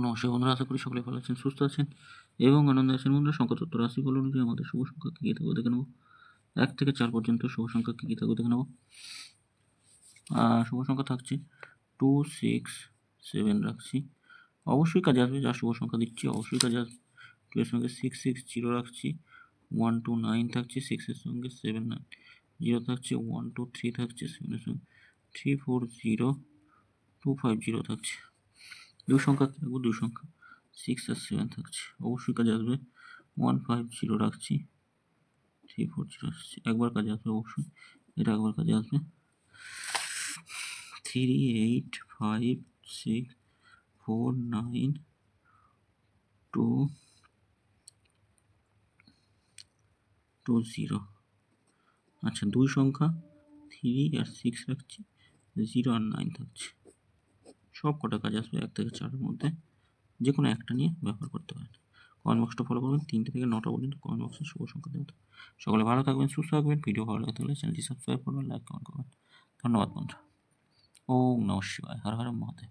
নমস্কার বন্ধুরা, আশা করি সকলে ভালো আছেন, সুস্থ আছেন এবং আনন্দে আছেন। বন্ধুরা, সংখ্যা তত্ত্ব রাশিফল অনুযায়ী আমাদের শুভ সংখ্যা কী কী থাকবে দেখে নেব। 1 থেকে 4 পর্যন্ত শুভ সংখ্যা কী কী থাকবে দেখে নেব। শুভ সংখ্যা থাকছে 2, 6, 7 রাখছি, অবশ্যই কাজে আসবে। যা শুভ সংখ্যা দিচ্ছি অবশ্যই কাজে আসবে। 2 এর সঙ্গে 6, 6, 0 রাখছি, 1, 2, 9 থাকছে, 6 এর সঙ্গে 7, 9, 0 থাকছে, 1, 2, 3 থাকছে, 7 এর সঙ্গে 3, 4, 0, 2, 5, 0 থাকছে। দুই সংখ্যা থাকবে, দুই সংখ্যা 6 আর 7 থাকছে, অবশ্যই কাজে আসবে। 1, 5, 0 রাখছি, 3, 4, 0 আসছে, একবার কাজে আসবে অবশ্যই, এটা একবার কাজে আসবে। 3, 8, 5, 6, 4, 9, 2, 2, 0। আচ্ছা, দুই সংখ্যা 3 আর 6 রাখছি, 0 আর 9 থাকছে। সব কটা কাজে আসবে 1 থেকে 4 এর মধ্যে, যে কোনো একটা নিয়ে ব্যবহার করতে পারেন। কমেন্ট বক্সটা ফলো করবেন, 3টে থেকে 9টা পর্যন্ত কমেন্ট বক্সে শুভ সংখ্যা দেওয়া। সকলে ভালো থাকবেন, সুস্থ থাকবেন। ভিডিও ভালো লাগলে চ্যানেলটি সাবস্ক্রাইব করবেন, লাইক কমেন্ট করবেন। ধন্যবাদ বন্ধুরা। ওম নমঃ শিবায়, হর হর মহাদেব।